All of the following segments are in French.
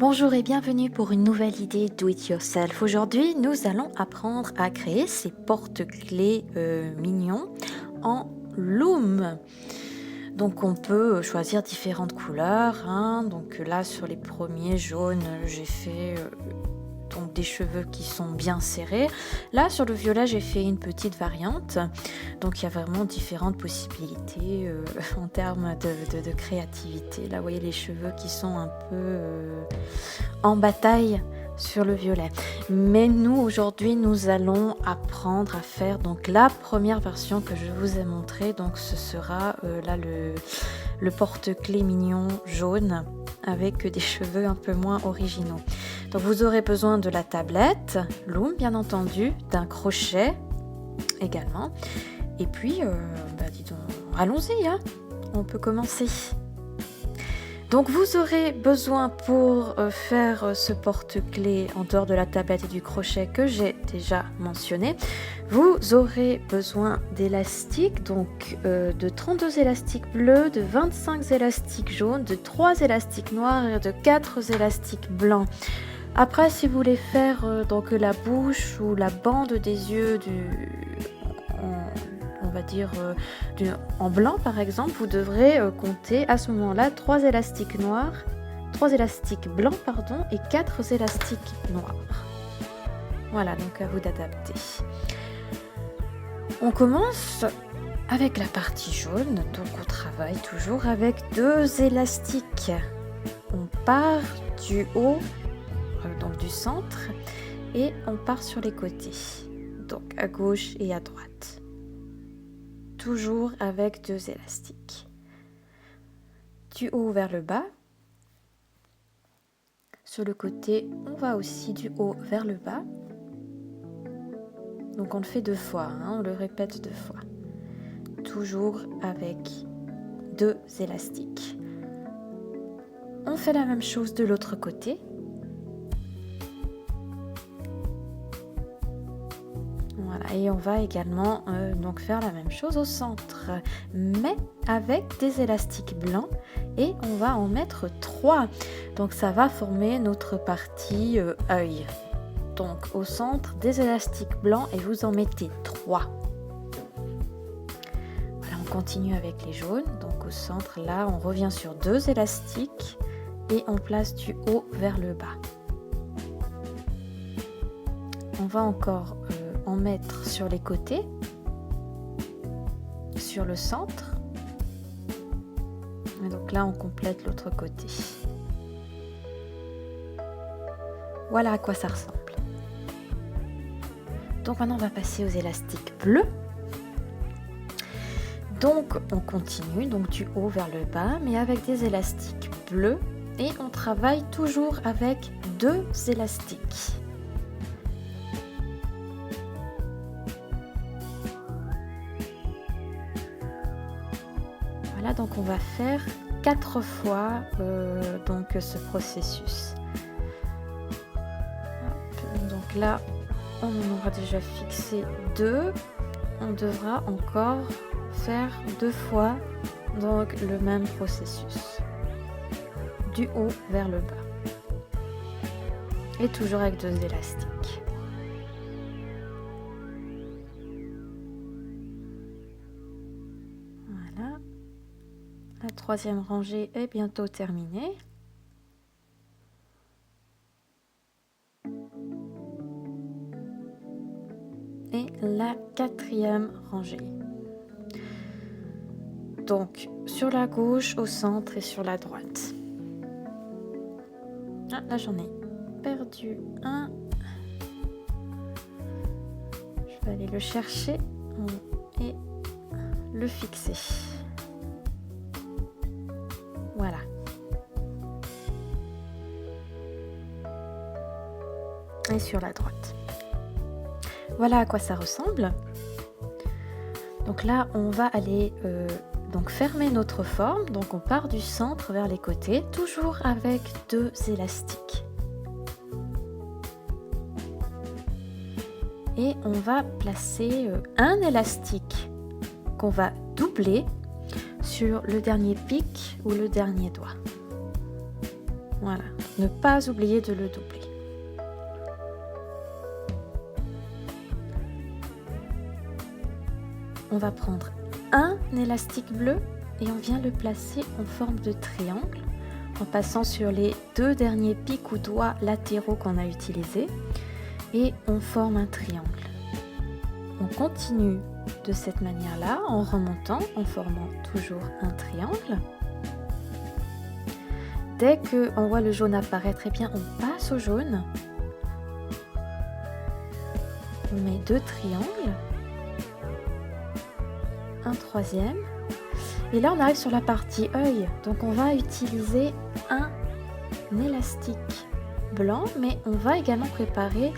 Bonjour et bienvenue pour une nouvelle idée Do It Yourself. Aujourd'hui, nous allons apprendre à créer ces porte-clés mignons en loom. Donc on peut choisir différentes couleurs. Donc là, sur les premiers jaunes, j'ai fait donc des cheveux qui sont bien serrés. Là, sur le violet, j'ai fait une petite variante. Donc il y a vraiment différentes possibilités en termes de créativité. Là, vous voyez les cheveux qui sont un peu en bataille sur le violet. Mais nous, aujourd'hui, nous allons apprendre à faire donc la première version que je vous ai montrée. Donc ce sera là le porte-clés mignon jaune avec des cheveux un peu moins originaux. Donc vous aurez besoin de la tablette, loom bien entendu, d'un crochet également. Et puis, dis donc, allons-y, on peut commencer. Donc vous aurez besoin pour faire ce porte-clés en dehors de la tablette et du crochet que j'ai déjà mentionné, vous aurez besoin d'élastiques, donc de 32 élastiques bleus, de 25 élastiques jaunes, de 3 élastiques noirs et de 4 élastiques blancs. Après, si vous voulez faire donc la bouche ou la bande des yeux en blanc par exemple, vous devrez compter à ce moment-là 3 élastiques noirs, 3 élastiques blancs et 4 élastiques noirs. Voilà, donc à vous d'adapter. On commence avec la partie jaune, donc on travaille toujours avec 2 élastiques. On part du haut, donc du centre, et on part sur les côtés, donc à gauche et à droite. Toujours avec 2 élastiques. Du haut vers le bas. Sur le côté, on va aussi du haut vers le bas. Donc on le fait 2 fois, on le répète 2 fois. Toujours avec 2 élastiques. On fait la même chose de l'autre côté. Voilà, et on va également donc faire la même chose au centre, mais avec des élastiques blancs, et on va en mettre 3. Donc ça va former notre partie œil. Donc au centre, des élastiques blancs et vous en mettez 3. Voilà, on continue avec les jaunes. Donc au centre, là, on revient sur 2 élastiques et on place du haut vers le bas. On va encore en mettre sur les côtés, sur le centre. Et donc là, on complète l'autre côté. Voilà à quoi ça ressemble. Donc maintenant, on va passer aux élastiques bleus. Donc on continue donc du haut vers le bas, mais avec des élastiques bleus, et on travaille toujours avec 2 élastiques. Voilà, donc on va faire 4 fois donc ce processus. Donc là, on en aura déjà fixé 2. On devra encore faire 2 fois donc le même processus. Du haut vers le bas. Et toujours avec 2 élastiques. Voilà. La 3e rangée est bientôt terminée. Et la 4e rangée. Donc sur la gauche, au centre et sur la droite. Là j'en ai perdu un. Je vais aller le chercher et le fixer. Voilà. Et sur la droite. Voilà à quoi ça ressemble. Donc là, on va aller donc fermer notre forme. Donc on part du centre vers les côtés, toujours avec 2 élastiques. Et on va placer un élastique qu'on va doubler sur le dernier pic ou le dernier doigt. Voilà, ne pas oublier de le doubler. On va prendre un élastique bleu et on vient le placer en forme de triangle en passant sur les 2 derniers pics ou doigts latéraux qu'on a utilisés et on forme un triangle. On continue de cette manière-là en remontant, en formant toujours un triangle. Dès qu'on voit le jaune apparaître, eh bien on passe au jaune. On met 2 triangles, un troisième. Et là, on arrive sur la partie œil. Donc, on va utiliser un élastique blanc, mais on va également préparer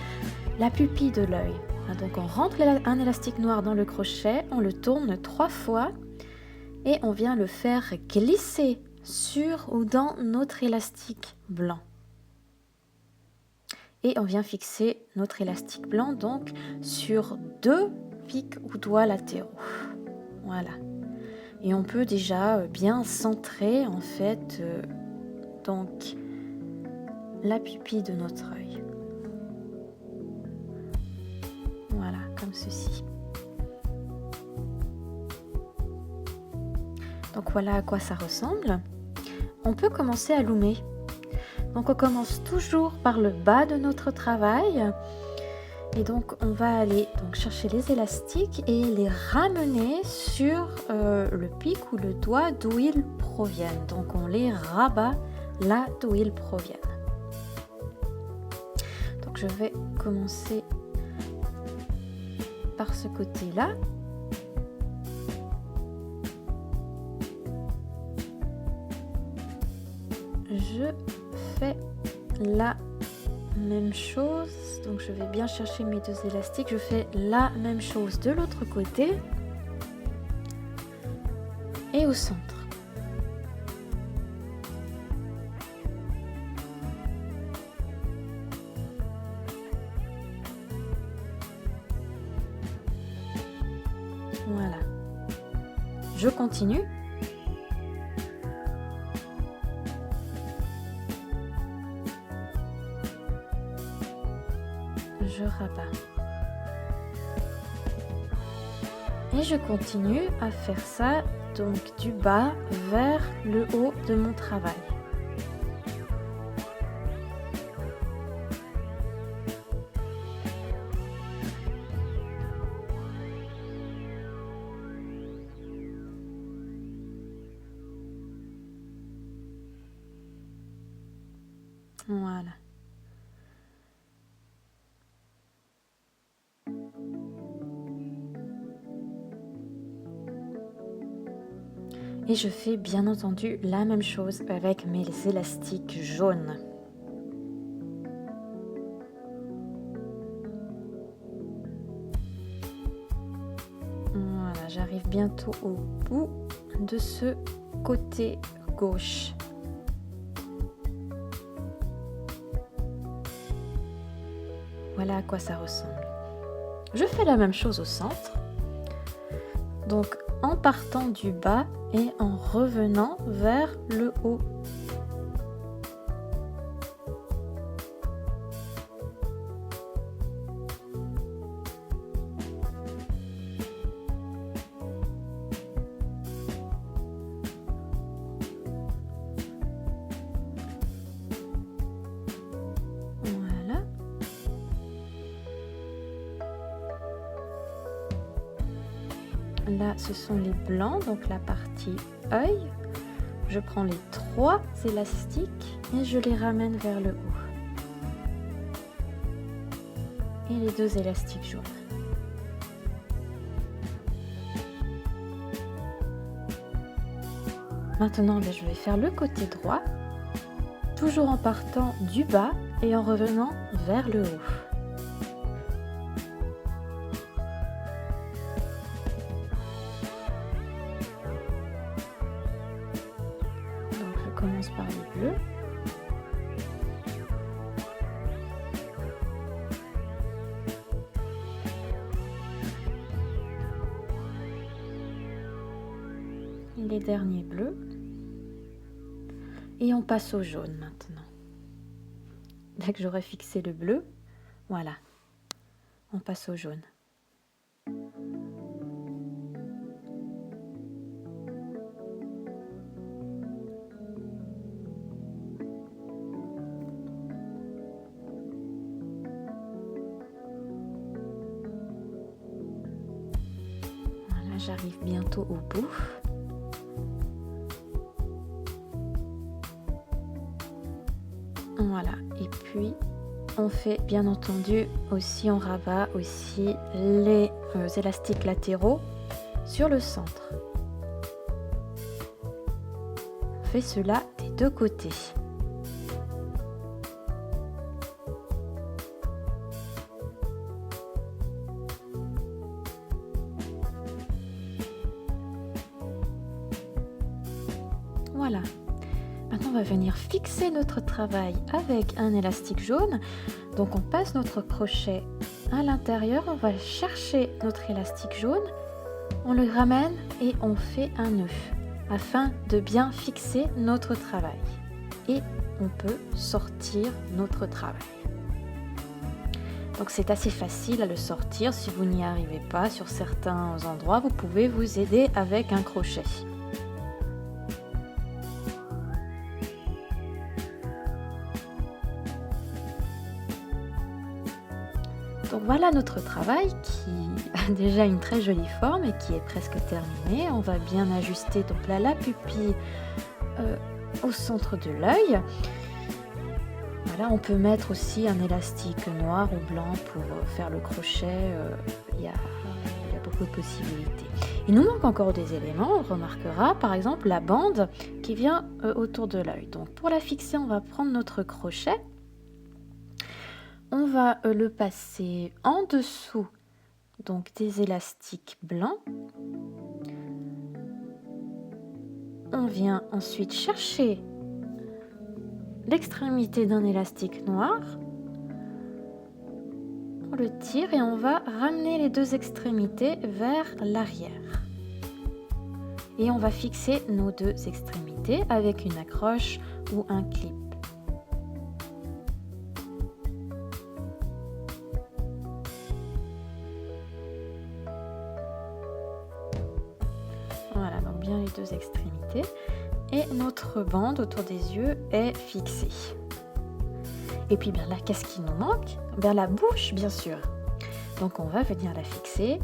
la pupille de l'œil. Donc, on rentre un élastique noir dans le crochet, on le tourne 3 fois et on vient le faire glisser sur ou dans notre élastique blanc. Et on vient fixer notre élastique blanc donc sur 2 pics ou doigts latéraux. Voilà. Et on peut déjà bien centrer en fait donc la pupille de notre œil. Voilà, comme ceci. Donc voilà à quoi ça ressemble. On peut commencer à loomer. Donc on commence toujours par le bas de notre travail. Et donc on va aller donc chercher les élastiques et les ramener sur le pic ou le doigt d'où ils proviennent. Donc on les rabat là d'où ils proviennent. Donc je vais commencer par ce côté-là. Je fais la même chose, donc je vais bien chercher mes 2 élastiques, je fais la même chose de l'autre côté et au centre. Voilà. Je continue. Je rabats. Et je continue à faire ça donc du bas vers le haut de mon travail. Voilà. Et je fais bien entendu la même chose avec mes élastiques jaunes. Voilà, j'arrive bientôt au bout de ce côté gauche. Voilà à quoi ça ressemble. Je fais la même chose au centre. Donc en partant du bas et en revenant vers le haut. Voilà. Là, ce sont les blancs, donc la partie œil. Je prends les 3 élastiques et je les ramène vers le haut. Et les 2 élastiques jaunes. Maintenant, je vais faire le côté droit, toujours en partant du bas et en revenant vers le haut. Commence par les bleus. Les derniers bleus. Et on passe au jaune maintenant. Dès que j'aurai fixé le bleu, voilà, on passe au jaune. Voilà, j'arrive bientôt au bout. Voilà, et puis on fait bien entendu aussi, on rabat aussi les élastiques latéraux sur le centre. On fait cela des deux côtés. Voilà. Maintenant, on va venir fixer notre travail avec un élastique jaune. Donc, on passe notre crochet à l'intérieur. On va chercher notre élastique jaune. On le ramène et on fait un nœud afin de bien fixer notre travail. Et on peut sortir notre travail. Donc, c'est assez facile à le sortir. Si vous n'y arrivez pas sur certains endroits, vous pouvez vous aider avec un crochet. Donc voilà notre travail qui a déjà une très jolie forme et qui est presque terminé. On va bien ajuster donc là la pupille au centre de l'œil. Voilà, on peut mettre aussi un élastique noir ou blanc pour faire le crochet. Il y a beaucoup de possibilités. Il nous manque encore des éléments. On remarquera par exemple la bande qui vient autour de l'œil. Donc pour la fixer, on va prendre notre crochet. On va le passer en dessous donc des élastiques blancs. On vient ensuite chercher l'extrémité d'un élastique noir. On le tire et on va ramener les deux extrémités vers l'arrière. Et on va fixer nos deux extrémités avec une accroche ou un clip. Voilà, donc bien les deux extrémités. Et notre bande autour des yeux est fixée. Et puis bien là, qu'est-ce qui nous manque? Bien la bouche, bien sûr. Donc on va venir la fixer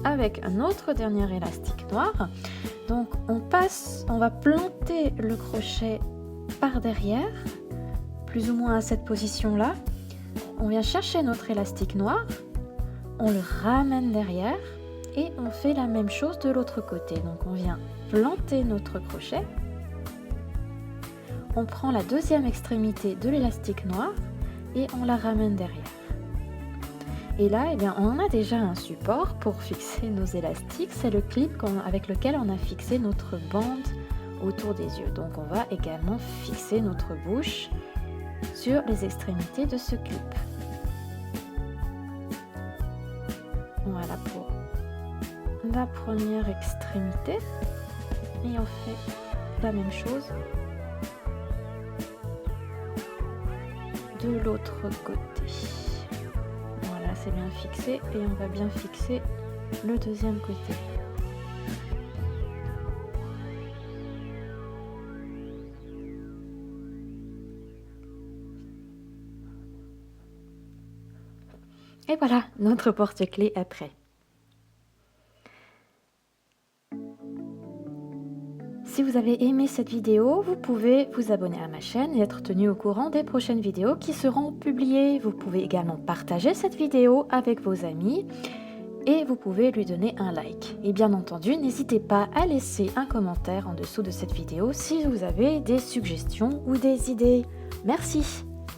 avec un autre dernier élastique noir. Donc on va planter le crochet par derrière, plus ou moins à cette position-là. On vient chercher notre élastique noir, on le ramène derrière. Et on fait la même chose de l'autre côté. Donc on vient planter notre crochet. On prend la deuxième extrémité de l'élastique noir et on la ramène derrière. Et là, eh bien, on a déjà un support pour fixer nos élastiques. C'est le clip avec lequel on a fixé notre bande autour des yeux. Donc on va également fixer notre bouche sur les extrémités de ce clip. Voilà pour la première extrémité et on fait la même chose de l'autre côté. Voilà, c'est bien fixé et on va bien fixer le deuxième côté. Et voilà, notre porte-clés est prêt. Si vous avez aimé cette vidéo, vous pouvez vous abonner à ma chaîne et être tenu au courant des prochaines vidéos qui seront publiées. Vous pouvez également partager cette vidéo avec vos amis et vous pouvez lui donner un like. Et bien entendu, n'hésitez pas à laisser un commentaire en dessous de cette vidéo si vous avez des suggestions ou des idées. Merci!